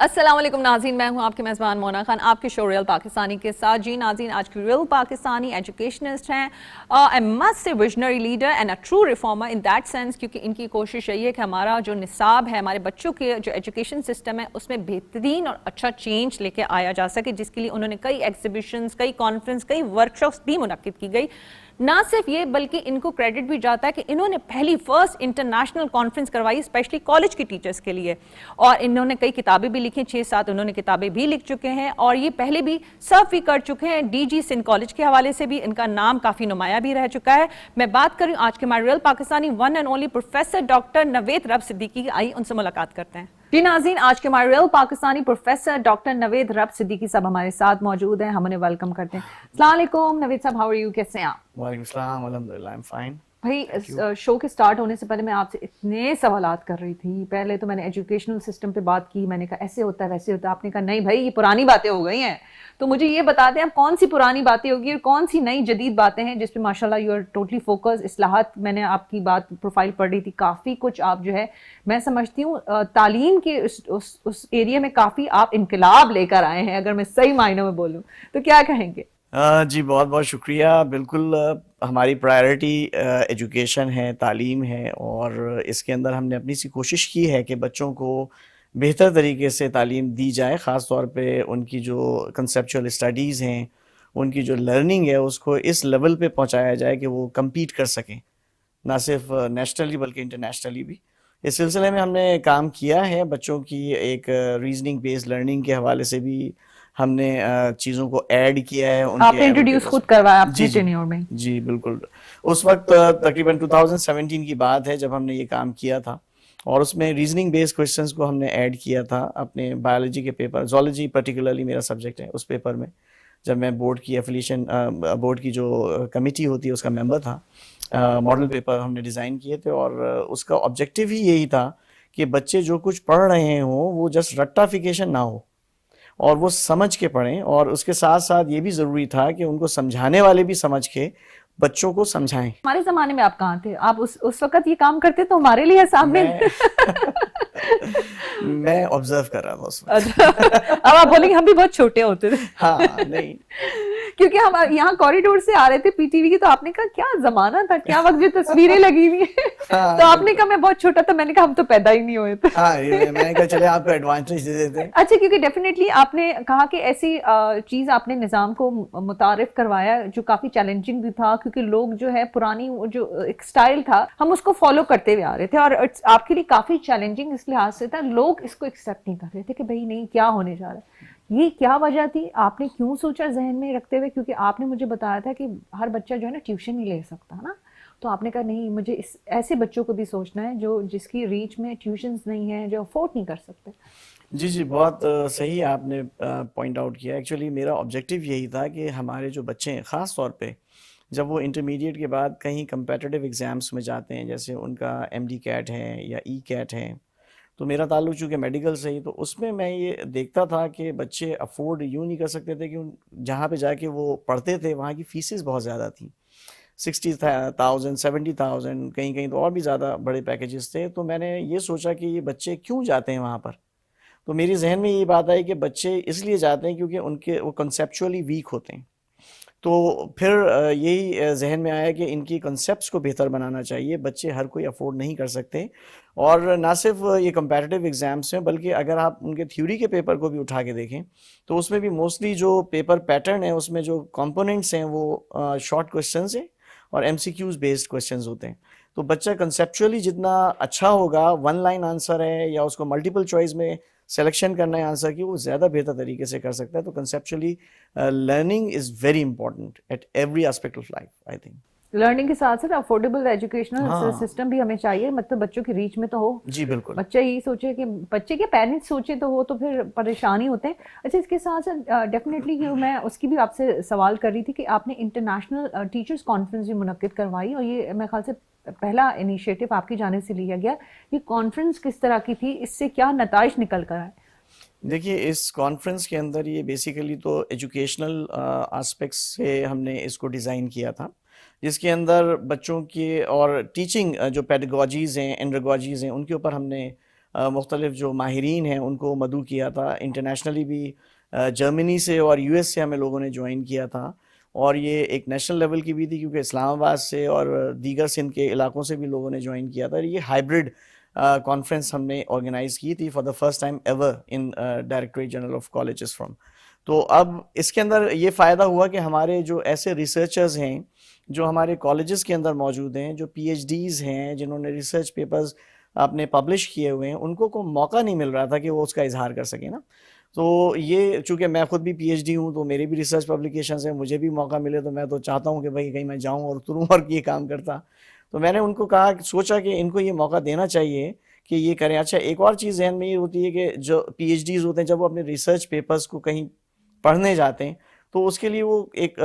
السلام علیکم ناظرین، میں ہوں آپ کی میزبان مونا خان آپ کے شو ریئل پاکستانی کے ساتھ. جی ناظرین، آج کی ریئل پاکستانی ایجوکیشنسٹ ہیں a must say visionary leader and a true reformer in that sense, کیونکہ ان کی کوشش یہی ہے کہ ہمارا جو نصاب ہے، ہمارے بچوں کے جو ایجوکیشن سسٹم ہے، اس میں بہترین اور اچھا چینج لے کے آیا جا سکے، جس کے لیے انہوں نے کئی ایگزیبیشنز، کئی کانفرنس، کئی ورکشاپس بھی منعقد کی گئی. نہ صرف یہ بلکہ ان کو کریڈٹ بھی جاتا ہے کہ انہوں نے پہلی فرسٹ انٹرنیشنل کانفرنس کروائی اسپیشلی کالج کے ٹیچرز کے لیے، اور انہوں نے کئی کتابیں بھی لکھی، 6-7 انہوں نے کتابیں بھی لکھ چکے ہیں، اور یہ پہلے بھی سرو بھی کر چکے ہیں. ڈی جی سندھ کالج کے حوالے سے بھی ان کا نام کافی نمایاں بھی رہ چکا ہے. میں بات کر رہی ہوں آج کے ہمارے real Pakistani one and only professor doctor Naveed Rab Siddiqui. آئیے ان سے ملاقات کرتے ہیں. جی ناظرین، آج کے ہمارے real Pakistani professor doctor Naveed Rab Siddiqui صاحب ہمارے ساتھ موجود ہیں. ہم انہیں ویلکم کرتے ہیں. السلام علیکم نوید صاحب، ہاؤ آر یو؟ کیسے ہیں آپ؟ وعلیکم السلام، الحمدللہ آئی ایم فائن. بھائی شو کے سٹارٹ ہونے سے پہلے میں آپ سے اتنے سوالات کر رہی تھی. پہلے تو میں نے ایجوکیشنل سسٹم پہ بات کی، میں نے کہا ایسے ہوتا ہے ویسے ہوتا ہے. آپ نے کہا نہیں بھائی، یہ پرانی باتیں ہو گئی ہیں. تو مجھے یہ بتا دیں آپ کون سی پرانی باتیں ہوگی اور کون سی نئی جدید باتیں ہیں جس پہ ماشاءاللہ یو آر ٹوٹلی فوکس. اصلاحات، میں نے آپ کی بات پروفائل پڑھ رہی تھی، کافی کچھ آپ جو ہے میں سمجھتی ہوں تعلیم کے اس ایریا میں کافی آپ انقلاب لے کر آئے ہیں، اگر میں صحیح معنوں میں بولوں تو کیا کہیں گے؟ جی بہت بہت شکریہ. بالکل ہماری پرائرٹی ایجوکیشن ہے، تعلیم ہے، اور اس کے اندر ہم نے اپنی سی کوشش کی ہے کہ بچوں کو بہتر طریقے سے تعلیم دی جائے، خاص طور پہ ان کی جو کنسیپچول اسٹڈیز ہیں، ان کی جو لرننگ ہے، اس کو اس لیول پہ پہنچایا جائے کہ وہ کمپیٹ کر سکیں، نہ صرف نیشنلی بلکہ انٹرنیشنلی بھی. اس سلسلے میں ہم نے کام کیا ہے. بچوں کی ایک ریزننگ بیسڈ لرننگ کے حوالے سے بھی ہم نے چیزوں کو ایڈ کیا ہے. ان آپ کے نے انٹروڈیوس خود کروایا اپنے جی ٹینیور میں؟ جی بالکل. اس وقت تقریباً 2017 کی بات ہے جب ہم نے یہ کام کیا تھا، اور اس میں ریزننگ بیسڈ کوشچنس کو ہم نے ایڈ کیا تھا اپنے بایولوجی کے پیپر، زولوجی پرٹیکولرلی میرا سبجیکٹ ہے، اس پیپر میں جب میں بورڈ کی ایفیلیشن، بورڈ کی جو کمیٹی ہوتی ہے اس کا ممبر تھا. ماڈل پیپر ہم نے ڈیزائن کیے تھے، اور اس کا آبجیکٹیو ہی یہی تھا کہ بچے جو کچھ پڑھ رہے ہوں وہ جسٹ رٹافیکیشن نہ ہو، اور وہ سمجھ کے پڑھیں. اور اس کے ساتھ ساتھ یہ بھی ضروری تھا کہ ان کو سمجھانے والے بھی سمجھ کے بچوں کو سمجھائیں. ہمارے زمانے میں آپ کہاں تھے؟ آپ اس وقت یہ کام کرتے تو ہمارے لیے سامنے میں آبزرو کر رہا تھا اس وقت. اب آپ بولیں گے ہم بھی بہت چھوٹے ہوتے تھے. ہاں نہیں، کیونکہ ہم یہاں کوریڈور سے آ رہے تھے پی ٹی وی کی، تو آپ نے کہا کیا زمانہ تھا، کیا وقت جو تصویریں لگی ہوئی ہیں. تو آپ نے کہا میں بہت چھوٹا تھا. میں نے کہا ہم تو پیدا ہی نہیں ہوئے تھے. میں نے کہا چلے آپ کو ایڈوانٹیج دے دیتے. اچھا، کیونکہ ڈیفینیٹلی آپ نے کہا کہ ایسی چیز آپ نے نظام کو متعارف کروایا جو کافی چیلنجنگ بھی تھا، کیونکہ لوگ جو ہے پرانی جو ایک سٹائل تھا ہم اس کو فالو کرتے ہوئے آ رہے تھے، اور آپ کے لیے کافی چیلنجنگ اس لحاظ سے تھا. لوگ اس کو ایکسیپٹ نہیں کر رہے تھے کہ بھائی نہیں، کیا ہونے جا رہا ہے. یہ کیا وجہ تھی؟ آپ نے کیوں سوچا ذہن میں رکھتے ہوئے؟ کیونکہ آپ نے مجھے بتایا تھا کہ ہر بچہ جو ہے نا ٹیوشن نہیں لے سکتا نا، تو آپ نے کہا نہیں، مجھے ایسے بچوں کو بھی سوچنا ہے جس کی ریچ میں ٹیوشنز نہیں ہیں، جو افورڈ نہیں کر سکتے. جی بہت صحیح آپ نے پوائنٹ آؤٹ کیا. ایکچولی میرا آبجیکٹیو یہی تھا کہ ہمارے جو بچے ہیں، خاص طور پہ جب وہ انٹرمیڈیٹ کے بعد کہیں کمپیٹیٹیو ایگزامس میں جاتے ہیں، جیسے ان کا ایم ڈی کیٹ ہے یا ای کیٹ ہے، تو میرا تعلق چونکہ میڈیکل سے ہی، تو اس میں یہ دیکھتا تھا کہ بچے افورڈ یوں نہیں کر سکتے تھے کہ جہاں پہ جا کے وہ پڑھتے تھے وہاں کی فیسز بہت زیادہ تھیں، 60,000 70,000، کہیں تو اور بھی زیادہ بڑے پیکیجز تھے. تو میں نے یہ سوچا کہ یہ بچے کیوں جاتے ہیں وہاں پر. تو میری ذہن میں یہ بات آئی کہ بچے اس لیے جاتے ہیں کیونکہ وہ کنسیپچولی ویک ہوتے ہیں. تو پھر یہی ذہن میں آیا کہ ان کی کنسیپٹس کو بہتر بنانا چاہیے. بچے ہر کوئی افورڈ نہیں کر سکتے، اور نہ صرف یہ کمپیٹیٹیو ایگزامس ہیں بلکہ اگر آپ ان کے تھیوری کے پیپر کو بھی اٹھا کے دیکھیں تو اس میں بھی موسٹلی جو پیپر پیٹرن ہے اس میں جو کمپوننٹس ہیں وہ شارٹ کوشچنز ہیں اور M C Qs based questions ہوتے ہیں. تو بچہ کنسیپچولی جتنا اچھا ہوگا، ون لائن آنسر ہے یا اس کو ملٹیپل چوائس میں سلیکشن کرنا ہے آنسر کی، وہ زیادہ بہتر طریقے سے کر سکتا ہے. تو conceptually learning is very important at every aspect of life. I think learning کے ساتھ ساتھ افورڈیبل ایجوکیشنل سسٹم بھی ہمیں چاہیے، مطلب بچوں کی ریچ میں تو ہو. جی بالکل. بچہ یہی سوچے کہ بچے کے پیرنٹس سوچے تو وہ تو پھر پریشانی ہوتے ہیں. اچھا، اس کے ساتھ ساتھ ڈیفینیٹلی میں اس کی بھی آپ سے سوال کر رہی تھی کہ آپ نے انٹرنیشنل ٹیچرس کانفرنس بھی منعقد کروائی، اور یہ میرے خیال سے پہلا انیشیٹو آپ کی جانب سے لیا گیا. یہ کانفرنس کس طرح کی تھی؟ اس سے کیا نتائج نکل کر آئے؟ دیکھیے، اس کانفرنس کے اندر یہ بیسیکلی تو ایجوکیشنل آسپیکٹس سے ہم نے اس کو ڈیزائن کیا تھا، جس کے اندر بچوں کے اور ٹیچنگ جو پیڈاگوجیز ہیں، اینڈرگوجیز ہیں، ان کے اوپر ہم نے مختلف جو ماہرین ہیں ان کو مدعو کیا تھا. انٹرنیشنلی بھی جرمنی سے اور یو ایس سے ہمیں لوگوں نے جوائن کیا تھا, اور یہ ایک نیشنل لیول کی بھی تھی کیونکہ اسلام آباد سے اور دیگر سندھ کے علاقوں سے بھی لوگوں نے جوائن کیا تھا. یہ ہائبرڈ کانفرنس ہم نے آرگنائز کی تھی for the first time ever in directorate general of colleges from. تو اب اس کے اندر یہ فائدہ ہوا کہ ہمارے جو ایسے ریسرچرز ہیں جو ہمارے کالجز کے اندر موجود ہیں, جو پی ایچ ڈیز ہیں, جنہوں نے ریسرچ پیپرز اپنے پبلش کیے ہوئے ہیں, ان کو موقع نہیں مل رہا تھا کہ وہ اس کا اظہار کر سکیں نا. تو یہ چونکہ میں خود بھی پی ایچ ڈی ہوں تو میرے بھی ریسرچ پبلیکیشنز ہیں, مجھے بھی موقع ملے تو میں تو چاہتا ہوں کہ بھائی کہیں میں جاؤں اور اتروں اور یہ کام کرتا. تو میں نے ان کو کہا, سوچا کہ ان کو یہ موقع دینا چاہیے کہ یہ کریں. اچھا, ایک اور چیز ذہن میں یہ ہوتی ہے کہ جو پی ایچ ڈیز ہوتے ہیں جب وہ اپنے ریسرچ پیپرز کو کہیں پڑھنے جاتے ہیں تو اس کے لیے وہ ایک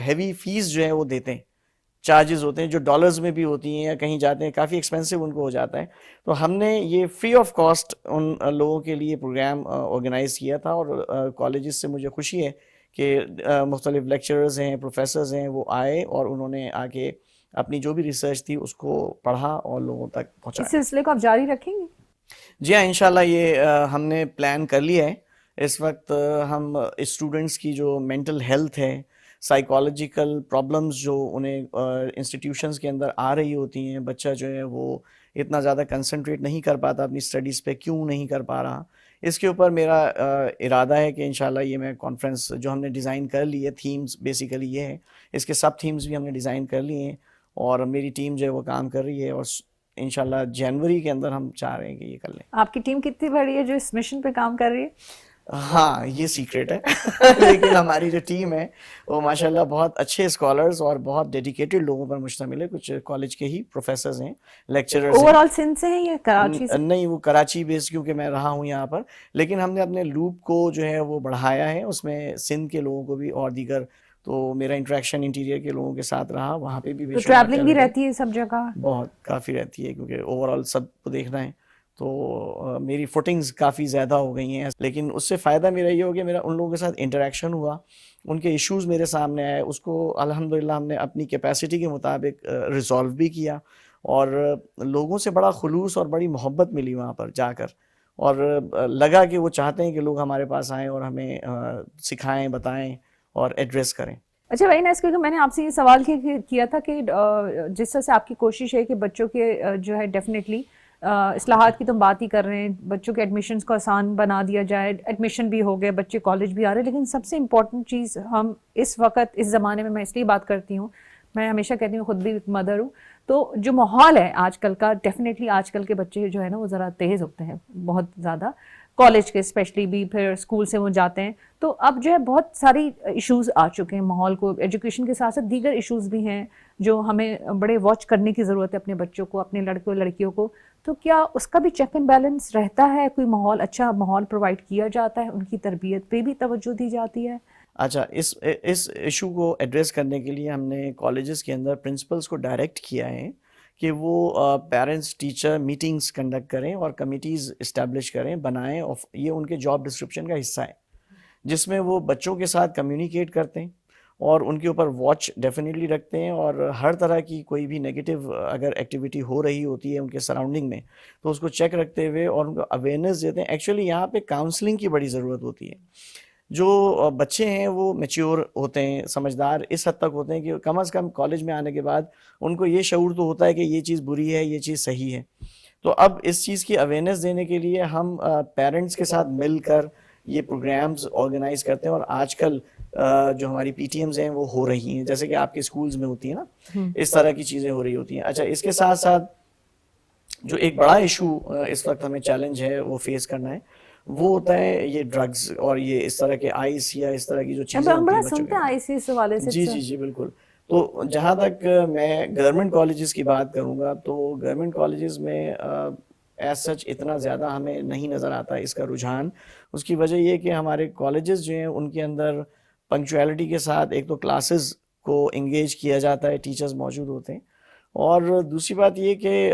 ہیوی فیس جو ہے وہ دیتے ہیں, چارجز ہوتے ہیں جو ڈالرز میں بھی ہوتی ہیں, یا کہیں جاتے ہیں کافی ایکسپینسو ان کو ہو جاتا ہے. تو ہم نے یہ فری آف کاسٹ ان لوگوں کے لیے پروگرام آرگنائز کیا تھا, اور کالجز سے مجھے خوشی ہے کہ مختلف لیکچررز ہیں, پروفیسرز ہیں, وہ آئے اور انہوں نے آ کے اپنی جو بھی ریسرچ تھی اس کو پڑھا اور لوگوں تک پہنچایا. اس سلسلے کو آپ جاری رکھیں گے؟ جی ہاں, انشاءاللہ یہ ہم نے پلان کر لیا ہے. اس وقت ہم اسٹوڈنٹس کی جو مینٹل ہیلتھ ہے, سائیکالوجیکل پرابلمز جو انہیں انسٹیٹیوشنز کے اندر آ رہی ہوتی ہیں, بچہ جو ہے وہ اتنا زیادہ کنسنٹریٹ نہیں کر پاتا اپنی اسٹڈیز پہ, کیوں نہیں کر پا رہا, اس کے اوپر میرا ارادہ ہے کہ انشاءاللہ یہ میں کانفرنس جو ہم نے ڈیزائن کر لی ہے, تھیمز بیسیکلی یہ ہے, اس کے سب تھیمز بھی ہم نے ڈیزائن کر لیے ہیں اور میری ٹیم جو ہے وہ کام کر رہی ہے, اور انشاءاللہ جنوری کے اندر ہم چاہ رہے ہیں کہ یہ کر لیں. آپ کی ٹیم کتنی بڑی ہے جو اس مشن پہ کام کر رہی ہے؟ ہاں یہ سیکریٹ ہے لیکن ہماری جو ٹیم ہے وہ ماشاءاللہ بہت اچھے اسکالرز اور بہت ڈیڈیکیٹڈ لوگوں پر مشتمل ہے. کچھ کالج کے ہی پروفیسرز ہیں, لیکچررز ہیں. اوور آل سندھ سے ہیں یا کراچی سے؟ نہیں, وہ کراچی بیس کیونکہ میں رہا ہوں یہاں پر, لیکن ہم نے اپنے لوپ کو جو ہے وہ بڑھایا ہے, اس میں سندھ کے لوگوں کو بھی اور دیگر, تو میرا انٹریکشن انٹیریئر کے لوگوں کے ساتھ رہا, وہاں پہ بھی ٹریولنگ بھی رہتی ہے سب جگہ؟ بہت کافی رہتی ہے کیونکہ اوور آل سب کو دیکھنا ہے, تو میری فوٹنگز کافی زیادہ ہو گئی ہیں. لیکن اس سے فائدہ میرا یہ ہو کہ میرا ان لوگوں کے ساتھ انٹریکشن ہوا, ان کے ایشوز میرے سامنے آئے, اس کو الحمدللہ ہم نے اپنی کیپیسٹی کے مطابق ریزالو بھی کیا, اور لوگوں سے بڑا خلوص اور بڑی محبت ملی وہاں پر جا کر, اور لگا کہ وہ چاہتے ہیں کہ لوگ ہمارے پاس آئیں اور ہمیں سکھائیں, بتائیں اور ایڈریس کریں. اچھا وہی نائس, کیونکہ میں نے آپ سے یہ سوال کیا تھا کہ جس طرح سے آپ کی کوشش ہے کہ بچوں کے جو ہے ڈیفینیٹلی اصلاحات کی تم بات ہی کر رہے ہیں, بچوں کے ایڈمیشنز کو آسان بنا دیا جائے, ایڈمیشن بھی ہو گئے, بچے کالج بھی آ رہے ہیں, لیکن سب سے امپورٹنٹ چیز ہم اس وقت اس زمانے میں اس لیے بات کرتی ہوں, میں ہمیشہ کہتی ہوں خود بھی مدر ہوں, تو جو ماحول ہے آج کل کا, ڈیفینیٹلی آج کل کے بچے جو ہے نا وہ ذرا تیز ہوتے ہیں بہت زیادہ, کالج کے اسپیشلی بھی, پھر اسکول سے وہ جاتے ہیں, تو اب جو ہے بہت ساری ایشوز آ چکے ہیں ماحول کو, ایجوکیشن کے ساتھ ساتھ دیگر ایشوز بھی ہیں جو ہمیں بڑے واچ کرنے کی ضرورت ہے اپنے بچوں کو, اپنے لڑکوں لڑکیوں کو. تو کیا اس کا بھی چیک اینڈ بیلنس رہتا ہے, کوئی ماحول, اچھا ماحول پرووائڈ کیا جاتا ہے, ان کی تربیت پہ بھی توجہ دی جاتی ہے؟ اچھا, اس ایشو کو ایڈریس کرنے کے لیے ہم نے کالجز کے اندر پرنسپلز کو ڈائریکٹ کیا ہے کہ وہ پیرنٹس ٹیچر میٹنگز کنڈکٹ کریں اور کمیٹیز اسٹیبلش کریں, بنائیں, اور یہ ان کے جاب ڈسکرپشن کا حصہ ہے جس میں وہ بچوں کے ساتھ کمیونیکیٹ کرتے ہیں اور ان کے اوپر واچ ڈیفینیٹلی رکھتے ہیں, اور ہر طرح کی کوئی بھی نیگیٹو اگر ایکٹیویٹی ہو رہی ہوتی ہے ان کے سراؤنڈنگ میں تو اس کو چیک رکھتے ہوئے اور ان کو اویئرنیس دیتے ہیں. ایکچولی یہاں پہ کاؤنسلنگ کی بڑی ضرورت ہوتی ہے. جو بچے ہیں وہ میچیور ہوتے ہیں, سمجھدار اس حد تک ہوتے ہیں کہ کم از کم کالج میں آنے کے بعد ان کو یہ شعور تو ہوتا ہے کہ یہ چیز بری ہے, یہ چیز صحیح ہے. تو اب اس چیز کی اویئرنیس دینے کے لیے ہم پیرنٹس کے ساتھ مل کر یہ پروگرامز آرگنائز کرتے ہیں, اور آج کل جو ہماری پی ٹی ایمز ہیں وہ ہو رہی ہیں, جیسے کہ آپ کے اسکولز میں ہوتی ہیں نا, اس طرح کی چیزیں ہو رہی ہوتی ہیں. اچھا, اس کے ساتھ ساتھ جو ایک بڑا ایشو اس وقت ہمیں چیلنج ہے وہ فیس کرنا ہے, وہ ہوتا ہے یہ ڈرگز اور یہ اس طرح کے آئس یا اس طرح کی جو چیزیں ہم بڑا سنتے ہیں آئس اس حوالے سے. جی جی جی بالکل. تو جہاں تک میں گورنمنٹ کالجز کی بات کروں گا تو گورنمنٹ کالجز میں ایز سچ اتنا زیادہ ہمیں نہیں نظر آتا اس کا رجحان. اس کی وجہ یہ کہ ہمارے کالجز جو ہیں ان کے اندر پنکچویلٹی کے ساتھ ایک تو کلاسز کو انگیج کیا جاتا ہے, ٹیچرز موجود ہوتے ہیں, اور دوسری بات یہ کہ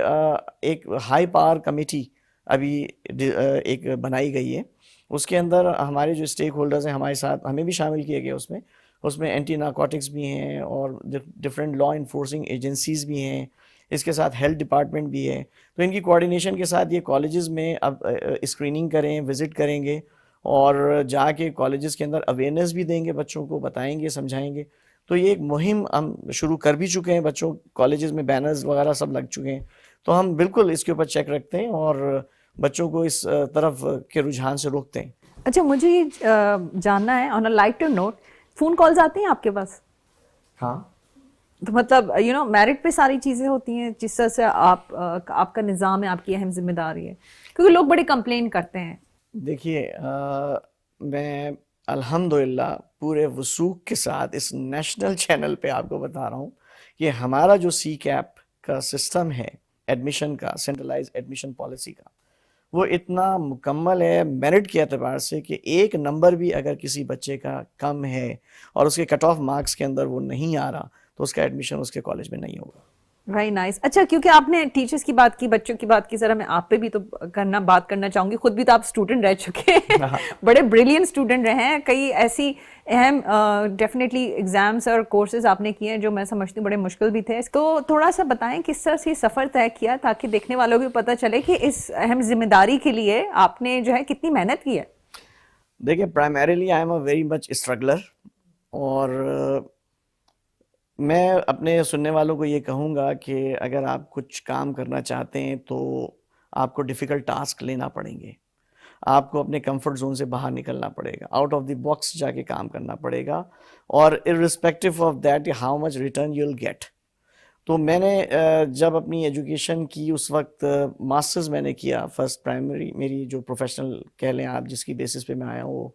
ایک ہائی پاور کمیٹی ابھی ایک بنائی گئی ہے, اس کے اندر ہمارے جو اسٹیک ہولڈرز ہیں ہمارے ساتھ, ہمیں بھی شامل کیا گیا اس میں اینٹی نارکوٹکس بھی ہیں اور ڈفرینٹ لا انفورسنگ ایجنسیز بھی ہیں, اس کے ساتھ ہیلتھ ڈپارٹمنٹ بھی ہے. تو ان کی کوآرڈینیشن کے ساتھ یہ کالجز میں اب اسکریننگ کریں, وزٹ کریں گے اور جا کے کالجز کے اندر اویئرنیس بھی دیں گے, بچوں کو بتائیں گے, سمجھائیں گے. تو یہ ایک مہم ہم شروع کر بھی چکے ہیں, بچوں کالجز میں بینرز وغیرہ سب لگ چکے ہیں. تو ہم بالکل اس کے اوپر چیک رکھتے ہیں اور بچوں کو اس طرف کے رجحان سے روکتے ہیں. اچھا, مجھے یہ جاننا ہے آن اے لائٹر نوٹ, فون کالز آتی ہیں آپ کے پاس؟ ہاں. تو مطلب میرٹ پہ ساری چیزیں ہوتی ہیں جس طرح سے آپ کا نظام ہے, آپ کی اہم ذمہ داری ہے, کیونکہ لوگ بڑے کمپلین کرتے ہیں. دیکھیے میں الحمدللہ پورے وثوق کے ساتھ اس نیشنل چینل پہ آپ کو بتا رہا ہوں کہ ہمارا جو سی کیپ کا سسٹم ہے ایڈمیشن کا, سینٹرلائز ایڈمیشن پالیسی کا, وہ اتنا مکمل ہے میرٹ کے اعتبار سے کہ ایک نمبر بھی اگر کسی بچے کا کم ہے اور اس کے کٹ آف مارکس کے اندر وہ نہیں آ رہا تو اس کا ایڈمیشن اس کے کالج میں نہیں ہوگا. Very nice. اچھا, کیونکہ آپ نے ٹیچرس کی بات کی, بچوں کی بات کی, ذرا میں آپ پہ بھی تو بات کرنا چاہوں گی. خود بھی تو آپ اسٹوڈنٹ رہ چکے ہیں, بڑے بریلینٹ اسٹوڈنٹ رہے ہیں. کئی ایسی اہم ڈیفینیٹلی ایگزامس اور کورسز آپ نے کیے ہیں جو میں سمجھتی ہوں بڑے مشکل بھی تھے. تو تھوڑا سا بتائیں کس طرح سے یہ سفر طے کیا تاکہ دیکھنے والوں کو پتہ چلے کہ اس اہم ذمہ داری کے لیے آپ نے جو ہے کتنی محنت کی ہے. دیکھیں, primarily I am a very much struggler, اور میں اپنے سننے والوں کو یہ کہوں گا کہ اگر آپ کچھ کام کرنا چاہتے ہیں تو آپ کو ڈیفیکلٹ ٹاسک لینا پڑیں گے, آپ کو اپنے کمفرٹ زون سے باہر نکلنا پڑے گا, آؤٹ آف دی باکس جا کے کام کرنا پڑے گا, اور irrespective of that how much return you will get. تو میں نے جب اپنی ایجوکیشن کی اس وقت ماسٹرز میں نے کیا, فرسٹ پرائمری میری جو پروفیشنل کہہ لیں آپ جس کی بیسس پہ میں آیا ہوں وہ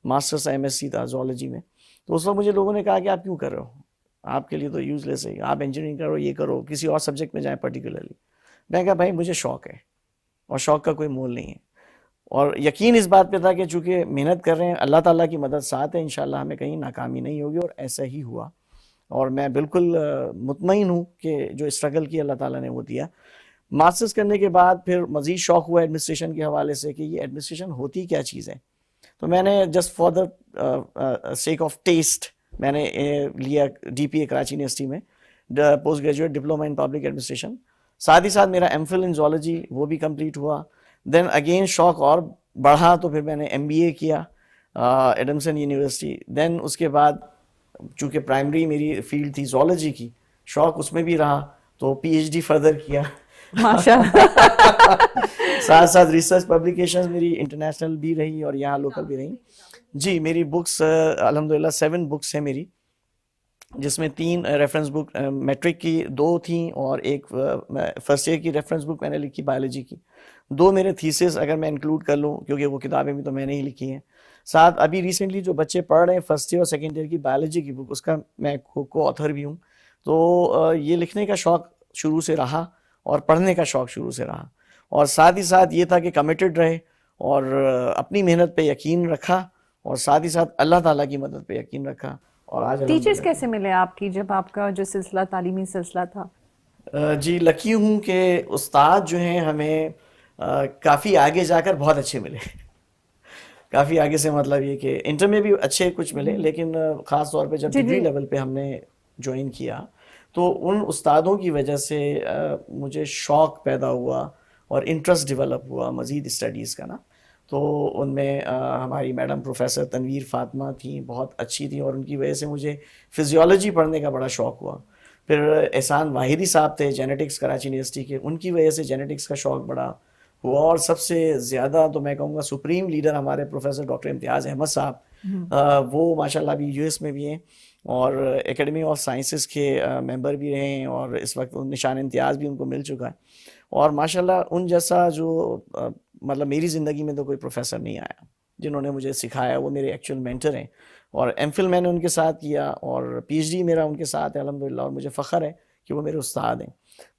ماسٹرز ایم ایس سی تھا زولوجی میں. تو اس وقت مجھے لوگوں نے کہا کہ آپ کیوں کر رہے ہو, آپ کے لیے تو یوز لیس ہے, آپ انجینئرنگ کرو, یہ کرو, کسی اور سبجیکٹ میں جائیں پرٹیکولرلی. میں کہا بھائی مجھے شوق ہے اور شوق کا کوئی مول نہیں ہے, اور یقین اس بات پہ تھا کہ چونکہ محنت کر رہے ہیں, اللہ تعالیٰ کی مدد ساتھ ہے, انشاءاللہ ہمیں کہیں ناکامی نہیں ہوگی, اور ایسا ہی ہوا. اور میں بالکل مطمئن ہوں کہ جو اسٹرگل کی اللہ تعالیٰ نے وہ دیا. ماسٹرز کرنے کے بعد پھر مزید شوق ہوا ایڈمنسٹریشن کے حوالے سے کہ یہ ایڈمنسٹریشن ہوتی کیا چیز ہے. تو میں نے just for the sake of test میں نے لیا ڈی پی اے کراچی یونیورسٹی میں post graduate diploma in public administration. ساتھ ہی ساتھ میرا ایم فل ان زولوجی وہ بھی کمپلیٹ ہوا. دین اگین شوق اور بڑھا تو پھر میں نے ایم بی اے کیا ایڈمسن یونیورسٹی. دین اس کے بعد چونکہ پرائمری میری فیلڈ تھی زولوجی کی, شوق اس میں بھی رہا تو پی ایچ ڈی فردر کیا ساتھ ساتھ ریسرچ پبلیکیشنز میری انٹرنیشنل بھی رہی اور یہاں لوکل بھی رہی. جی, میری بکس الحمدللہ 7 بکس ہیں میری, جس میں 3 ریفرنس بک میٹرک کی 2 تھیں اور ایک فرسٹ ایئر کی ریفرنس بک میں نے لکھی بایولوجی کی. 2 میرے تھیسس اگر میں انکلوڈ کر لوں کیونکہ وہ کتابیں بھی تو میں نے ہی لکھی ہیں. ساتھ ابھی ریسنٹلی جو بچے پڑھ رہے ہیں فرسٹ ایئر اور سیکنڈ ایئر کی بایولوجی کی بک, اس کا میں کو آتھر بھی ہوں. تو یہ لکھنے کا شوق شروع سے رہا اور پڑھنے کا شوق شروع سے رہا, اور ساتھ ہی ساتھ یہ تھا کہ کمیٹڈ رہے اور اپنی محنت پہ یقین رکھا, اور ساتھ ہی ساتھ اللہ تعالیٰ کی مدد پہ یقین رکھا. اور آج ٹیچرز کیسے ملے آپ کی جب آپ کا جو سلسلہ تعلیمی سلسلہ تھا؟ جی, لکی ہوں کہ استاد جو ہیں ہمیں کافی آگے جا کر بہت اچھے ملے. کافی آگے سے مطلب یہ کہ انٹر میں بھی اچھے کچھ ملے, لیکن خاص طور پہ جب ڈگری لیول پہ ہم نے جوائن کیا تو ان استادوں کی وجہ سے مجھے شوق پیدا ہوا اور انٹرسٹ ڈیولپ ہوا مزید اسٹڈیز کا نا. تو ان میں ہماری میڈم پروفیسر تنویر فاطمہ تھیں, بہت اچھی تھیں, اور ان کی وجہ سے مجھے فزیولوجی پڑھنے کا بڑا شوق ہوا. پھر احسان واحدی صاحب تھے جینیٹکس کراچی یونیورسٹی کے, ان کی وجہ سے جینیٹکس کا شوق بڑا ہوا. اور سب سے زیادہ تو میں کہوں گا سپریم لیڈر ہمارے پروفیسر ڈاکٹر امتیاز احمد صاحب, وہ ماشاءاللہ ابھی یو ایس میں بھی ہیں اور اکیڈمی آف سائنسز کے ممبر بھی رہے ہیں, اور اس وقت نشان امتیاز بھی ان کو مل چکا ہے. اور ماشاءاللہ ان جیسا جو مطلب میری زندگی میں تو کوئی پروفیسر نہیں آیا جنہوں نے مجھے سکھایا, وہ میرے ایکچوئل مینٹر ہیں. اور ایم فل میں نے ان کے ساتھ کیا اور پی ایچ ڈی میرا ان کے ساتھ ہے الحمدللہ, اور مجھے فخر ہے کہ وہ میرے استاد ہیں.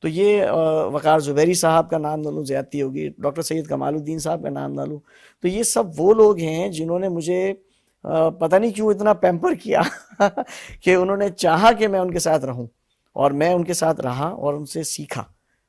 تو یہ وقار زبیری صاحب کا نام نہ لوں زیادتی ہوگی, ڈاکٹر سید کمال الدین صاحب کا نام نہ لوں, تو یہ سب وہ لوگ ہیں جنہوں نے مجھے پتہ نہیں کیوں اتنا پیمپر کیا کہ انہوں نے چاہا کہ میں ان کے ساتھ رہوں, اور میں ان کے ساتھ رہا اور ان سے سیکھا.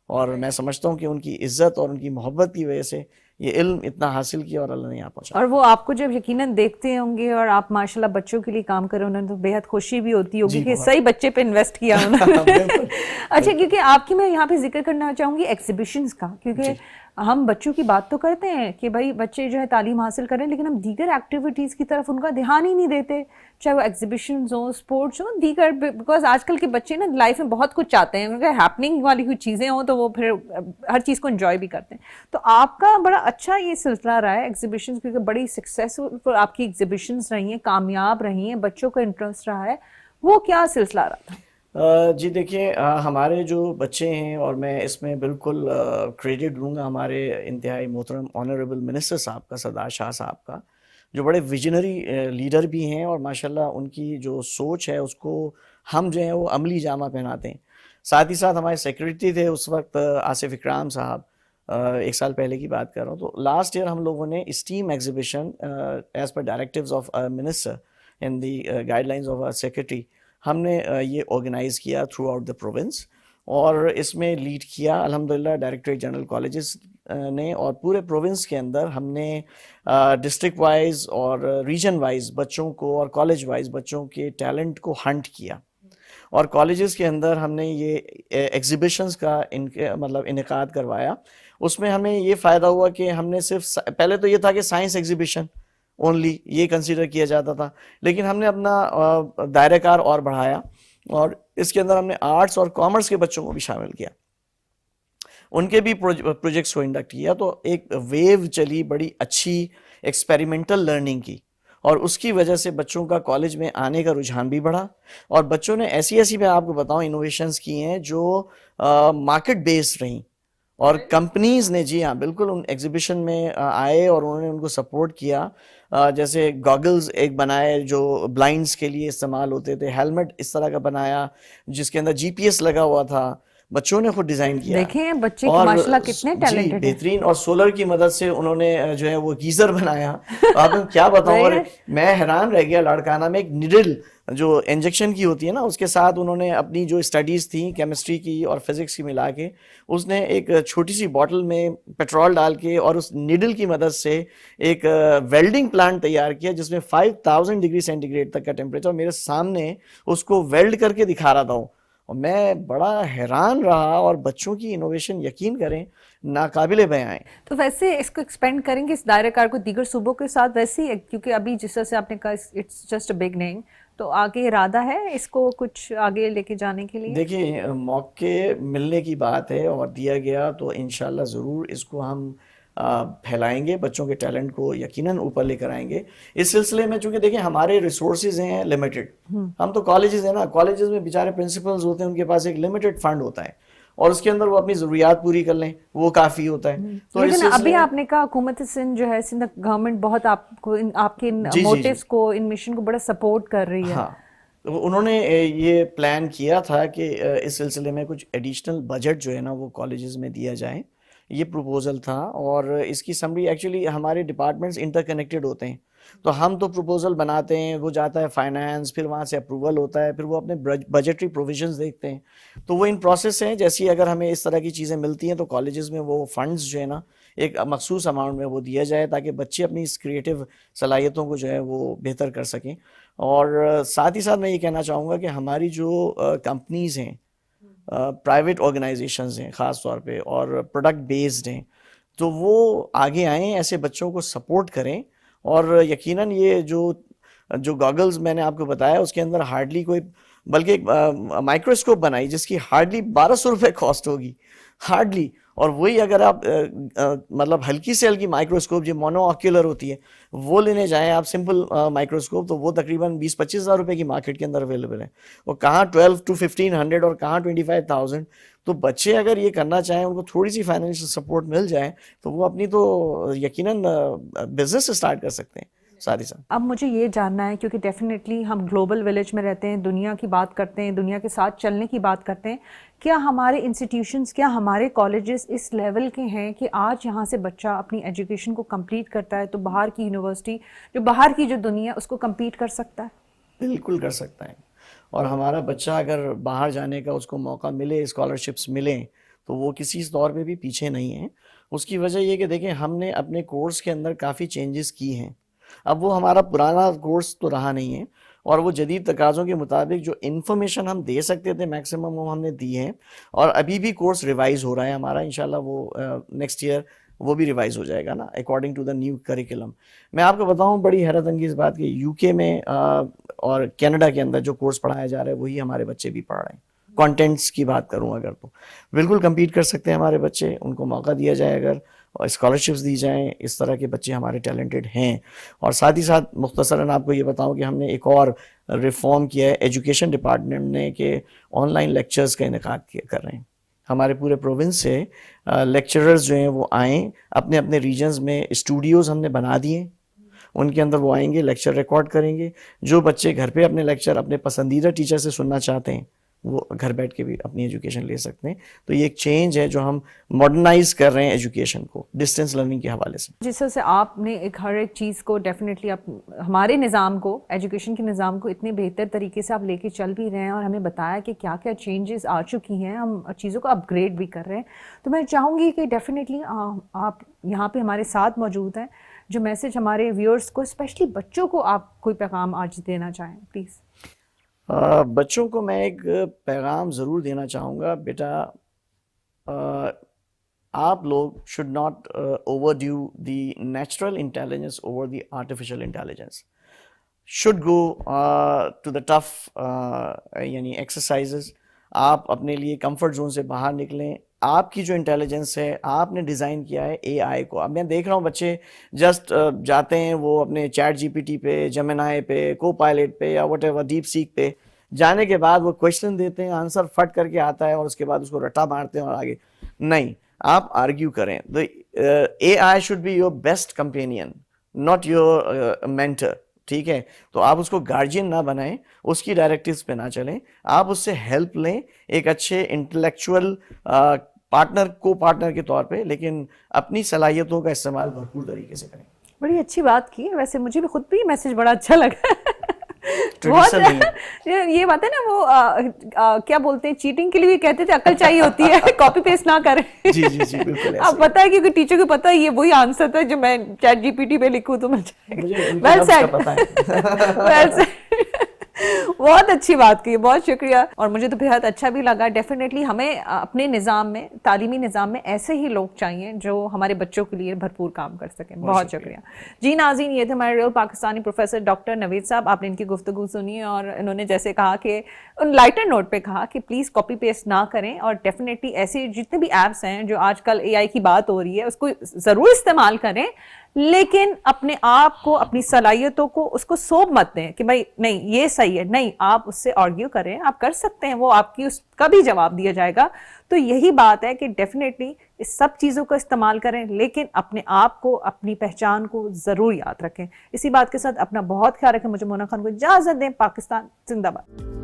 اور میں سمجھتا ہوں کہ ان کی عزت اور ان کی محبت کی وجہ سے یہ علم اتنا حاصل کیا اور اللہ نے یہاں پہنچا. اور وہ آپ کو جب یقیناً دیکھتے ہوں گے اور آپ ماشاءاللہ بچوں کے لیے کام کریں انہوں نے تو بے حد خوشی بھی ہوتی ہوگی کہ صحیح بچے پہ انویسٹ کیا انہوں نے. اچھا, کیونکہ آپ کی میں یہاں پہ ذکر کرنا چاہوں گی ایگزیبیشنز کا, کیونکہ ہم بچوں کی بات تو کرتے ہیں کہ بھائی بچے جو ہے تعلیم حاصل کریں, لیکن ہم دیگر ایکٹیویٹیز کی طرف ان کا دھیان ہی نہیں دیتے, چاہے وہ ایگزیبیشنز ہوں, اسپورٹس ہوں, دیگر, بیکاز آج کل کے بچے نا لائف میں بہت کچھ چاہتے ہیں, اگر ہیپننگ والی کوئی چیزیں ہوں تو وہ پھر ہر چیز کو انجوائے بھی کرتے ہیں. تو آپ کا بڑا اچھا یہ سلسلہ رہا ہے ایگزیبیشنز, کیونکہ بڑی سکسیسفل آپ کی ایگزیبیشنز رہی ہیں, کامیاب رہی ہیں, بچوں کا انٹرسٹ رہا ہے, وہ کیا سلسلہ رہا تھا؟ جی دیکھیے, ہمارے جو بچے ہیں, اور میں اس میں بالکل کریڈٹ دوں گا ہمارے انتہائی محترم آنریبل منسٹر صاحب کا, سردار شاہ صاحب کا, جو بڑے ویژنری لیڈر بھی ہیں, اور ماشاءاللہ ان کی جو سوچ ہے اس کو ہم جو ہیں وہ عملی جامہ پہناتے ہیں. ساتھ ہی ساتھ ہمارے سیکریٹری تھے اس وقت آصف اکرام صاحب, 1 سال پہلے کی بات کر رہا ہوں, تو لاسٹ ایئر ہم لوگوں نے STEM exhibition as per directives of minister and the guidelines of secretary, ہم نے یہ آرگنائز کیا تھرو آؤٹ دا پروونس, اور اس میں لیڈ کیا الحمدللہ ڈائریکٹریٹ جنرل کالجز نے, اور پورے پروونس کے اندر ہم نے ڈسٹرکٹ وائز اور ریجن وائز بچوں کو اور کالج وائز بچوں کے ٹیلنٹ کو ہنٹ کیا, اور کالجز کے اندر ہم نے یہ ایگزیبیشنز کا مطلب انعقاد کروایا. اس میں ہمیں یہ فائدہ ہوا کہ ہم نے صرف, پہلے تو یہ تھا کہ سائنس ایگزیبیشن اونلی یہ کنسیڈر کیا جاتا تھا, لیکن ہم نے اپنا دائرہ کار اور بڑھایا, اور اس کے اندر ہم نے آرٹس اور کامرس کے بچوں کو بھی شامل کیا, ان کے بھی پروجیکٹس کو انڈکٹ کیا. تو ایک ویو چلی بڑی اچھی ایکسپیریمنٹل لرننگ کی, اور اس کی وجہ سے بچوں کا کالج میں آنے کا رجحان بھی بڑھا, اور بچوں نے ایسی میں آپ کو بتاؤں انوویشنز کی ہیں جو مارکیٹ بیسڈ رہیں, اور کمپنیز نے, جی ہاں بالکل, ان ایگزیبیشن میں آئے اور انہوں نے ان کو سپورٹ کیا. جیسے گاگلز ایک بنائے جو بلائنڈس کے لیے استعمال ہوتے تھے, ہیلمٹ اس طرح کا بنایا جس کے اندر GPS لگا ہوا تھا, بچوں نے خود ڈیزائن کیا. دیکھیں بچے ماشاءاللہ کتنے ٹیلنٹڈ ہیں, بہترین, اور سولر کی مدد سے انہوں نے جو ہے وہ گیزر بنایا. آپ کو کیا بتاؤں, اور میں حیران رہ گیا, لاڑکانہ میں ایک نیڈل جو انجیکشن کی ہوتی ہے نا, اس کے ساتھ انہوں نے اپنی جو اسٹڈیز تھیں کیمسٹری کی اور فزکس کی ملا کے, اس نے ایک چھوٹی سی باٹل میں پیٹرول ڈال کے اور اس نیڈل کی مدد سے ایک ویلڈنگ پلانٹ تیار کیا جس میں 5000 ڈگری سینٹی گریڈ تک کا ٹیمپریچر, میرے سامنے اس کو ویلڈ کر کے دکھا رہا تھا, اور میں بڑا حیران رہا. اور بچوں کی انوویشن یقین کریں ناقابل بیاں ہیں. تو ویسے اس کو ایکسپینڈ کریں گے اس دائرہ کار کو دیگر صوبوں کے ساتھ ویسے ہی, کیونکہ ابھی جس طرح سے آپ نے کہا اٹس جسٹ اے بگننگ, تو آگے ارادہ ہے اس کو کچھ آگے لے کے جانے کے لیے؟ دیکھیے, موقع ملنے کی بات ہے اور دیا گیا تو انشاءاللہ ضرور اس کو ہم پھیلائیں گے, بچوں کے ٹیلنٹ کو یقیناً اوپر لے کر آئیں گے. اس سلسلے میں چونکہ دیکھیں ہمارے ریسورسز ہیں لمیٹڈ, ہم تو کالجز ہیں نا, کالجز میں بیچارے پرنسپلز ہوتے ہیں, ان کے پاس ایک لمیٹڈ فنڈ ہوتا ہے, اور اس کے اندر وہ اپنی ضروریات پوری کر لیں, وہ کافی ہوتا ہے. تو لیکن ابھی آپ نے کہا حکومت سندھ جو ہے, سندھ گورنمنٹ بہت آپ کو آپ کے موٹیوز کو, ان مشن کو بڑا سپورٹ کر رہی ہے. ہاں, انہوں نے یہ پلان کیا تھا کہ اس سلسلے میں کچھ ایڈیشنل بجٹ جو ہے نا وہ کالجز میں دیا جائے, یہ پروپوزل تھا. اور اس کی سمری ایکچولی ہمارے ڈپارٹمنٹس انٹر کنیکٹڈ ہوتے ہیں, تو ہم تو پروپوزل بناتے ہیں, وہ جاتا ہے فائنانس, پھر وہاں سے اپروول ہوتا ہے, پھر وہ اپنے بجٹری پروویژنز دیکھتے ہیں, تو وہ ان پروسیس ہیں. جیسی اگر ہمیں اس طرح کی چیزیں ملتی ہیں تو کالجز میں وہ فنڈز جو ہے نا ایک مخصوص اماؤنٹ میں وہ دیا جائے, تاکہ بچے اپنی اس کریٹو صلاحیتوں کو جو ہے وہ بہتر کر سکیں. اور ساتھ ہی ساتھ میں یہ کہنا چاہوں گا کہ ہماری جو کمپنیز ہیں, پرائیویٹ آرگنائزیشنز ہیں خاص طور پہ, اور پروڈکٹ بیسڈ ہیں, تو وہ آگے آئیں, ایسے بچوں کو سپورٹ کریں. اور یقیناً یہ جو گاگلز میں نے آپ کو بتایا اس کے اندر ہارڈلی کوئی, بلکہ ایک مائکروسکوپ بنائی جس کی ہارڈلی 1200 روپے کاسٹ ہوگی, ہارڈلی. اور وہی اگر آپ مطلب ہلکی سے ہلکی مائکروسکوپ جو مونو آکیولر ہوتی ہے وہ لینے جائیں آپ, سمپل مائکروسکوپ, تو وہ تقریباً 20-25 ہزار روپے کی مارکیٹ کے اندر اویلیبل ہے, اور کہاں 12 to 1500 اور کہاں 25,000. تو بچے اگر یہ کرنا چاہیں, ان کو تھوڑی سی فائنینشیل سپورٹ مل جائے تو وہ اپنی تو یقیناً بزنس اسٹارٹ کر سکتے ہیں. ساتھ ہی ساتھ اب مجھے یہ جاننا ہے, کیونکہ ڈیفینیٹلی ہم گلوبل ولیج میں رہتے ہیں, دنیا کی بات کرتے ہیں, دنیا کے ساتھ چلنے کی بات کرتے ہیں, کیا ہمارے انسٹیٹیوشنز, کیا ہمارے کالجز اس لیول کے ہیں کہ آج یہاں سے بچہ اپنی ایجوکیشن کو کمپلیٹ کرتا ہے تو باہر کی یونیورسٹی, جو باہر کی جو دنیا اس کو کمپیٹ کر سکتا ہے؟ بالکل کر سکتا ہے. اور ہمارا بچہ اگر باہر جانے کا اس کو موقع ملے, اسکالرشپس ملیں, تو وہ کسی طور پہ بھی پیچھے نہیں ہیں. اس کی وجہ یہ کہ دیکھیں ہم نے اپنے کورس کے اندر کافی چینجز کی ہیں. اب وہ ہمارا پرانا کورس تو رہا نہیں ہے, اور وہ جدید تقاضوں کے مطابق جو انفارمیشن ہم دے سکتے تھے میکسیمم وہ ہم نے دی ہے, اور ابھی بھی کورس ریوائز ہو رہا ہے ہمارا. انشاءاللہ وہ نیکسٹ ایئر وہ بھی ریوائز ہو جائے گا نا according to the new curriculum. میں آپ کو بتاؤں بڑی حیرت انگیز بات کہ یو کے میں اور کینیڈا کے اندر جو کورس پڑھایا جا رہا ہے وہی ہمارے بچے بھی پڑھ رہے ہیں. کانٹینٹس کی بات کروں اگر تو بالکل کمپیٹ کر سکتے ہیں ہمارے بچے, ان کو موقع دیا جائے اگر, اور اسکالرشپس دی جائیں, اس طرح کے بچے ہمارے ٹیلنٹڈ ہیں. اور ساتھ ہی ساتھ مختصراً آپ کو یہ بتاؤں کہ ہم نے ایک اور ریفارم کیا ہے ایجوکیشن ڈپارٹمنٹ نے, کہ آن لائن لیکچرز کا انعقاد کر رہے ہیں. ہمارے پورے پروونس سے لیکچررز جو ہیں وہ آئیں, اپنے اپنے ریجنز میں اسٹوڈیوز ہم نے بنا دیے, ان کے اندر وہ آئیں گے, لیکچر ریکارڈ کریں گے. جو بچے گھر پہ اپنے لیکچر اپنے پسندیدہ ٹیچر سے سننا چاہتے ہیں وہ گھر بیٹھ کے بھی اپنی ایجوکیشن لے سکتے ہیں. تو یہ ایک چینج ہے جو ہم ماڈرنائز کر رہے ہیں ایجوکیشن کو ڈسٹینس لرننگ کے حوالے سے. جس طرح سے آپ نے ایک ہر ایک چیز کو ڈیفینیٹلی ہمارے نظام کو, ایجوکیشن کے نظام کو اتنے بہتر طریقے سے آپ لے کے چل بھی رہے ہیں, اور ہمیں بتایا کہ کیا کیا چینجز آ چکی ہیں, ہم چیزوں کو اپ گریڈ بھی کر رہے ہیں. تو میں چاہوں گی کہ ڈیفینیٹلی آپ یہاں پہ ہمارے ساتھ موجود ہیں, جو میسج ہمارے ویورز کو اسپیشلی بچوں کو آپ کوئی پیغام آج دینا چاہیں پلیز. بچوں کو میں ایک پیغام ضرور دینا چاہوں گا. بیٹا آپ لوگ should not overdo the natural intelligence over the artificial intelligence. Should go to the tough یعنی ایکسرسائزز. آپ اپنے لیے کمفرٹ زون سے باہر نکلیں. آپ کی جو انٹیلیجنس ہے آپ نے ڈیزائن کیا ہے اے آئی کو. اب میں دیکھ رہا ہوں بچے جسٹ جاتے ہیں وہ اپنے چیٹ جی پی ٹی پہ, جیمنائی پہ, کو پائلٹ پہ یا وٹ ایور ڈیپ سیک پہ جانے کے بعد وہ کوشچن دیتے ہیں, آنسر فٹ کر کے آتا ہے, اور اس کے بعد اس کو رٹا مارتے ہیں اور آگے. نہیں, آپ آرگیو کریں. A I should be your best companion not your mentor. ٹھیک ہے, تو آپ اس کو گارجین نہ بنائیں, اس کی ڈائریکٹیوز پہ نہ چلیں, آپ اس سے ہیلپ لیں ایک اچھے انٹلیکچوئل پارٹنر کو پارٹنر کے طور پہ, لیکن اپنی صلاحیتوں کا استعمال بھرپور طریقے سے کریں. بڑی اچھی بات کی ہے, ویسے مجھے بھی خود بھی میسج بڑا اچھا لگا. یہ بات ہے نا وہ کیا بولتے ہیں, چیٹنگ کے لیے بھی کہتے تھے عقل چاہیے ہوتی ہے, کاپی پیسٹ نہ کریں. جی جی جی بالکل. اب پتہ ہے کیونکہ ٹیچر کو پتہ ہے یہ وہی آنسر تھا جو میں چیٹ جی پی ٹی پہ لکھوں تو ویل سیڈ. بہت اچھی بات کی, بہت شکریہ. اور مجھے تو بہت اچھا بھی لگا. ڈیفینیٹلی ہمیں اپنے نظام میں, تعلیمی نظام میں ایسے ہی لوگ چاہیے جو ہمارے بچوں کے لیے بھرپور کام کر سکیں. بہت شکریہ. جی ناظرین, یہ تھے ہمارے ریئل پاکستانی پروفیسر ڈاکٹر نوید صاحب. آپ نے ان کی گفتگو سنی اور انہوں نے جیسے کہا کہ ان لائٹر نوٹ پہ کہا کہ پلیز کاپی پیسٹ نہ کریں, اور ڈیفینیٹلی ایسے جتنے بھی ایپس ہیں جو آج کل اے آئی کی بات ہو رہی ہے اس کو ضرور استعمال کریں, لیکن اپنے آپ کو, اپنی صلاحیتوں کو اس کو سونپ مت دیں کہ بھائی نہیں یہ صحیح ہے. نہیں, آپ اس سے آرگیو کریں, آپ کر سکتے ہیں, وہ آپ کی اس کا بھی جواب دیا جائے گا. تو یہی بات ہے کہ ڈیفینیٹلی اس سب چیزوں کا استعمال کریں, لیکن اپنے آپ کو, اپنی پہچان کو ضرور یاد رکھیں. اسی بات کے ساتھ اپنا بہت خیال رکھیں. مجھے مونا خان کو اجازت دیں. پاکستان زندہ باد.